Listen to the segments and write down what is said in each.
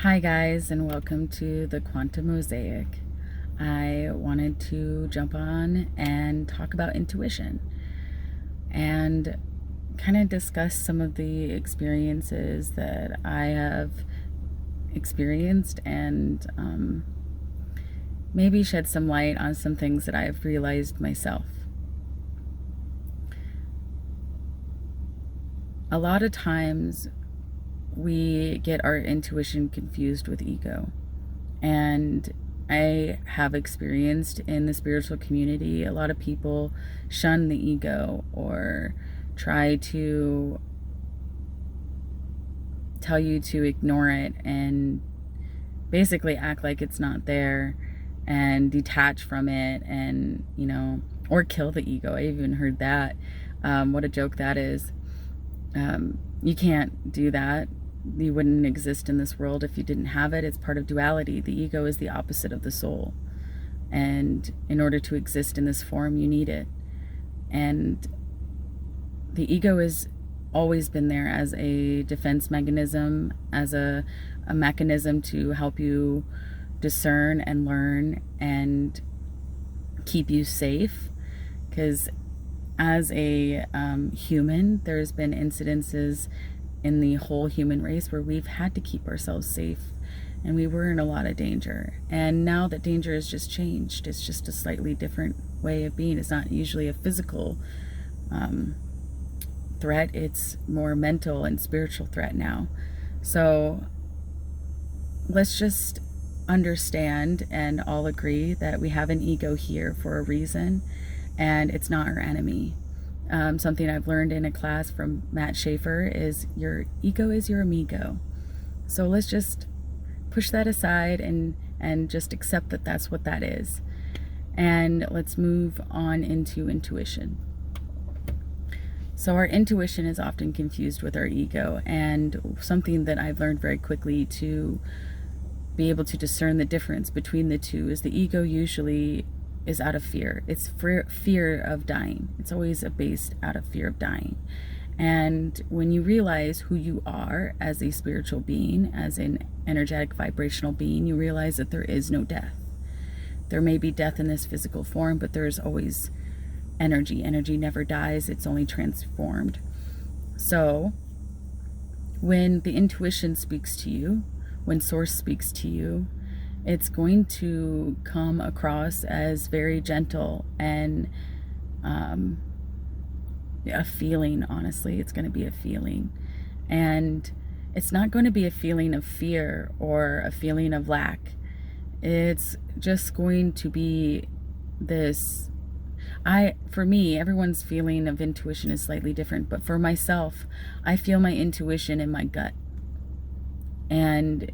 Hi guys, and welcome to the Quantum Mosaic. I wanted to jump on and talk about intuition and kind of discuss some of the experiences that I have experienced and maybe shed some light on some things that I've realized myself. A lot of times we get our intuition confused with ego. And I have experienced in the spiritual community, a lot of people shun the ego or try to tell you to ignore it and basically act like it's not there and detach from it and, or kill the ego. I even heard that. What a joke that is. You can't do that. You wouldn't exist in this world if you didn't have it. It's part of duality. The ego is the opposite of the soul. And in order to exist in this form, you need it. And the ego has always been there as a defense mechanism, as a mechanism to help you discern and learn and keep you safe. Because as a human, there's been incidences in the whole human race where we've had to keep ourselves safe and we were in a lot of danger. And now that danger has just changed. It's just a slightly different way of being. It's not usually a physical threat. It's more mental and spiritual threat now. So let's just understand and all agree that we have an ego here for a reason, and it's not our enemy. Something I've learned in a class from Matt Schaefer is your ego is your amigo. So let's just push that aside and just accept that that's what that is. And let's move on into intuition. So our intuition is often confused with our ego, and something that I've learned very quickly to be able to discern the difference between the two is the ego usually is out of fear. It's fear of dying. It's always based out of fear of dying. And when you realize who you are as a spiritual being, as an energetic vibrational being, you realize that there is no death. There may be death in this physical form, but there is always energy. Energy never dies. It's only transformed. So when the intuition speaks to you, when source speaks to you, it's going to come across as very gentle and a feeling. Honestly, it's going to be a feeling. And it's not going to be a feeling of fear or a feeling of lack. It's just going to be this. For me, everyone's feeling of intuition is slightly different. But for myself, I feel my intuition in my gut. And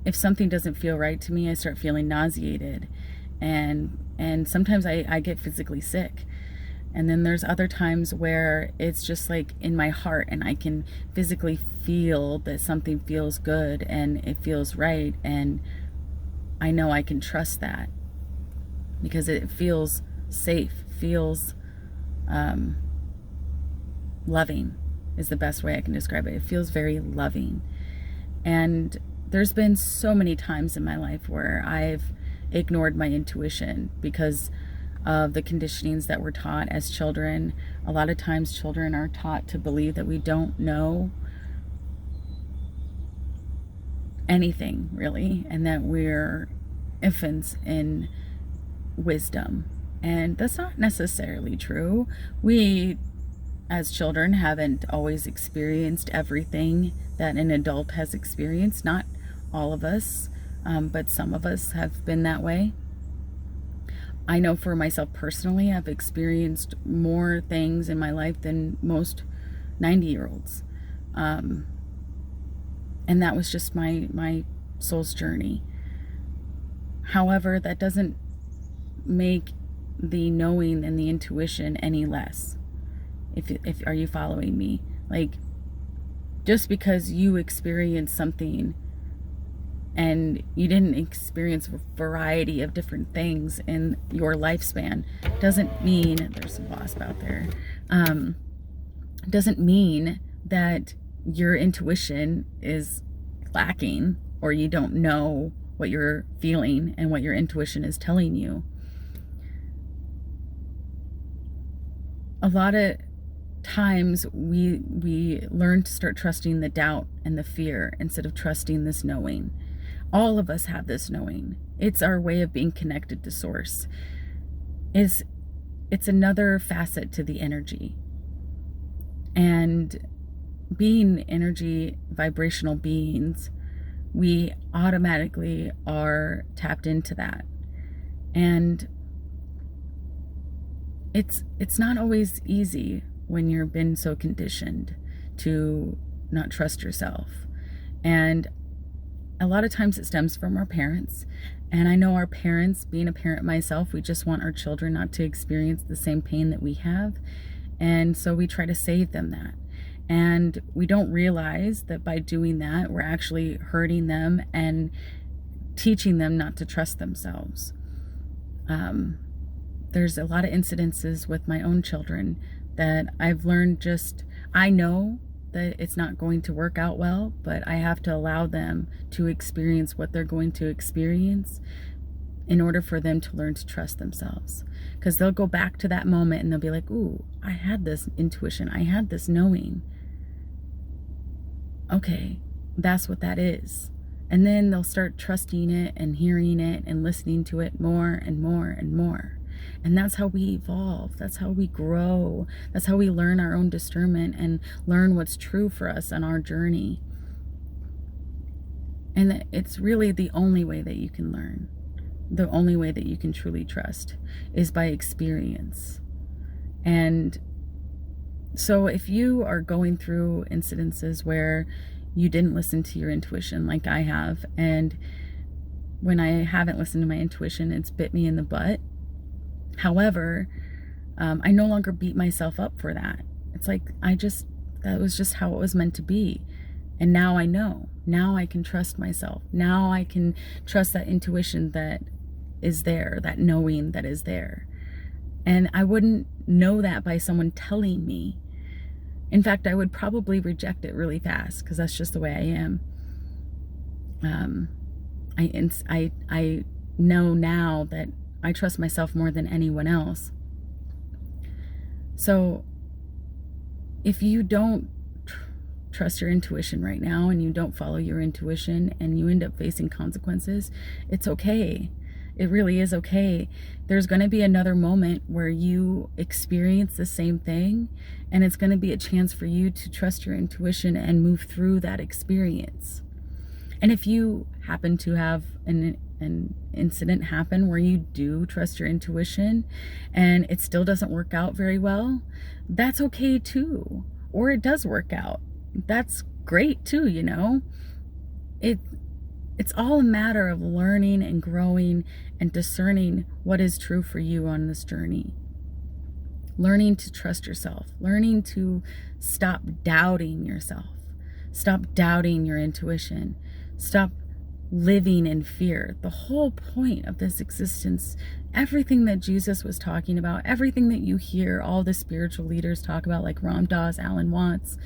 if something doesn't feel right to me, I start feeling nauseated, and sometimes I get physically sick. And then there's other times where it's just like in my heart, and I can physically feel that something feels good and it feels right, and I know I can trust that because it feels safe, feels loving is the best way I can describe it. It feels very loving. And there's been so many times in my life where I've ignored my intuition because of the conditionings that we're taught as children. A lot of times children are taught to believe that we don't know anything really, and that we're infants in wisdom. And that's not necessarily true. We as children haven't always experienced everything that an adult has experienced. Not all of us, but some of us have been that way. I know for myself personally, I've experienced more things in my life than most 90-year-olds. And that was just my soul's journey. However, that doesn't make the knowing and the intuition any less. If are you following me? Like, just because you experience something and you didn't experience a variety of different things in your lifespan doesn't mean, there's some wasp out there, doesn't mean that your intuition is lacking. or you don't know what you're feeling and what your intuition is telling you. A lot of times we learn to start trusting the doubt and the fear instead of trusting this knowing. All of us have this knowing. It's our way of being connected to source. It's another facet to the energy. And being energy vibrational beings, we automatically are tapped into that. And it's not always easy when you've been so conditioned to not trust yourself. And a lot of times it stems from our parents. And I know our parents, being a parent myself, we just want our children not to experience the same pain that we have. And so we try to save them that. And we don't realize that by doing that, we're actually hurting them and teaching them not to trust themselves. There's a lot of incidences with my own children that I've learned I know that it's not going to work out well, but I have to allow them to experience what they're going to experience in order for them to learn to trust themselves. Because they'll go back to that moment and they'll be like, ooh, I had this intuition, I had this knowing. Okay, that's what that is. And then they'll start trusting it and hearing it and listening to it more and more and more. And that's how we evolve. That's how we grow. That's how we learn our own discernment and learn what's true for us on our journey. And it's really the only way that you can learn. The only way that you can truly trust is by experience. And so if you are going through incidences where you didn't listen to your intuition like I have, and when I haven't listened to my intuition, it's bit me in the butt. However, I no longer beat myself up for that. It's like, that was just how it was meant to be. And now I know. Now I can trust myself. Now I can trust that intuition that is there, that knowing that is there. And I wouldn't know that by someone telling me. In fact, I would probably reject it really fast because that's just the way I am. I know now that I trust myself more than anyone else. So if you don't trust your intuition right now and you don't follow your intuition and you end up facing consequences, it's okay. It really is okay. There's going to be another moment where you experience the same thing, and it's going to be a chance for you to trust your intuition and move through that experience. And if you happen to have an incident happen where you do trust your intuition and it still doesn't work out very well, that's okay too. Or it does work out. That's great too, you know. It's all a matter of learning and growing and discerning what is true for you on this journey. Learning to trust yourself, learning to stop doubting yourself, stop doubting your intuition, stop living in fear. The whole point of this existence, everything that Jesus was talking about, everything that you hear all the spiritual leaders talk about, like Ram Dass, Alan Watts,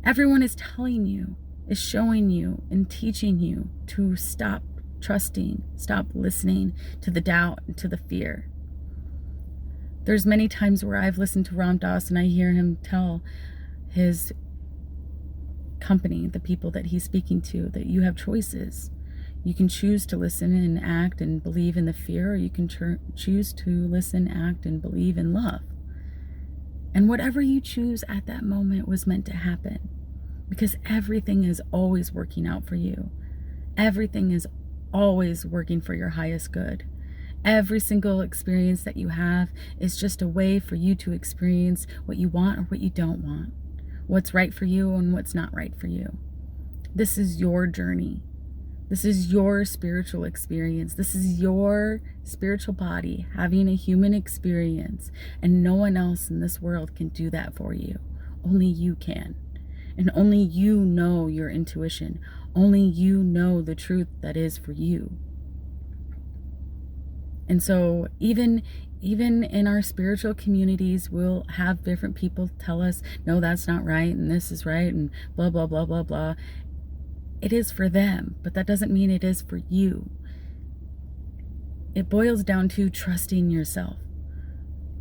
everyone is telling you, is showing you and teaching you to stop trusting, stop listening to the doubt and to the fear. There's many times where I've listened to Ram Dass and I hear him tell his company, the people that he's speaking to, that you have choices. You can choose to listen and act and believe in the fear, or you can choose to listen, act, and believe in love. And whatever you choose at that moment was meant to happen, because everything is always working out for you. Everything is always working for your highest good. Every single experience that you have is just a way for you to experience what you want or what you don't want, what's right for you and what's not right for you. This is your journey. This is your spiritual experience. This is your spiritual body having a human experience, and no one else in this world can do that for you. Only you can. And only you know your intuition. Only you know the truth that is for you. And so even in our spiritual communities, we'll have different people tell us, no, that's not right, and this is right, and blah, blah, blah, blah, blah. it is for them, but that doesn't mean it is for you. It boils down to trusting yourself,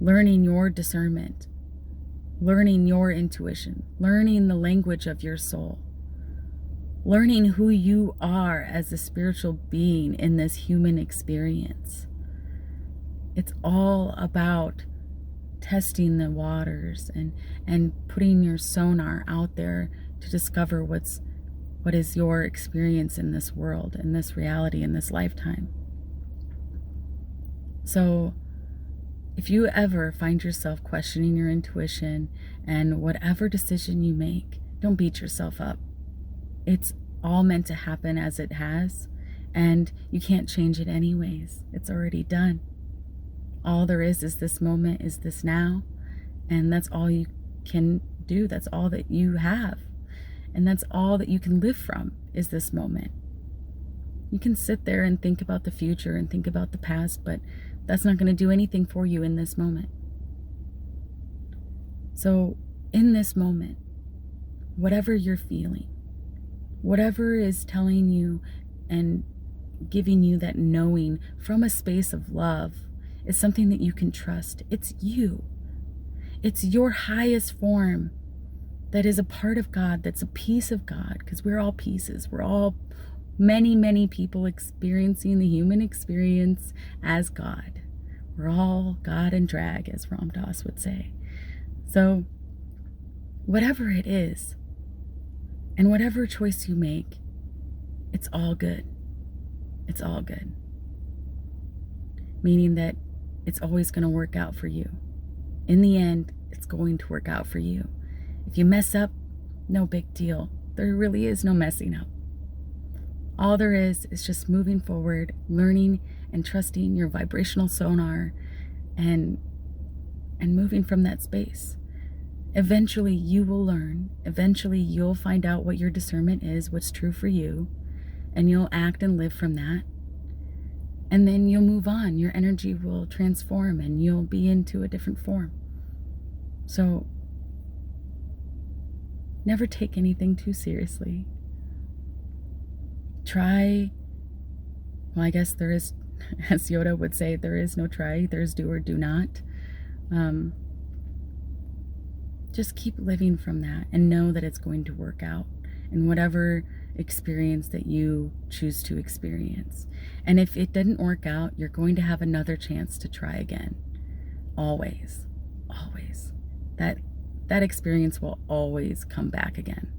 learning your discernment, learning your intuition, learning the language of your soul, learning who you are as a spiritual being in this human experience. It's all about testing the waters and putting your sonar out there to discover what is your experience in this world, in this reality, in this lifetime. So if you ever find yourself questioning your intuition and whatever decision you make, don't beat yourself up. It's all meant to happen as it has, and you can't change it anyways. It's already done. All there is this moment, is this now, and that's all you can do. That's all that you have, and that's all that you can live from, is this moment. You can sit there and think about the future and think about the past, but that's not going to do anything for you in this moment. So in this moment, whatever you're feeling, whatever is telling you and giving you that knowing from a space of love, is something that you can trust. It's you. It's your highest form that is a part of God, that's a piece of God, because we're all pieces. We're all many, many people experiencing the human experience as God. We're all God and drag, as Ram Dass would say. So whatever it is, and whatever choice you make, it's all good. It's all good. Meaning that it's always going to work out for you. In the end, it's going to work out for you. If you mess up, no big deal. There really is no messing up. All there is just moving forward, learning and trusting your vibrational sonar, and moving from that space. Eventually you will learn. Eventually you'll find out what your discernment is, what's true for you, and you'll act and live from that. And then you'll move on. Your energy will transform and you'll be into a different form. So never take anything too seriously. Try, well, I guess there is, as Yoda would say, there is no try, there's do or do not. Just keep living from that and know that it's going to work out in whatever experience that you choose to experience. And if it didn't work out, you're going to have another chance to try again. Always. Always. That experience will always come back again.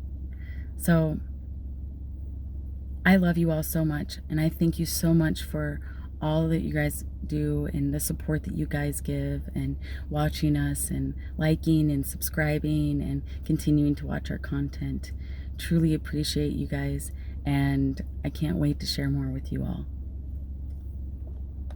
So I love you all so much, and I thank you so much for all that you guys do and the support that you guys give, and watching us and liking and subscribing and continuing to watch our content. Truly appreciate you guys, and I can't wait to share more with you all.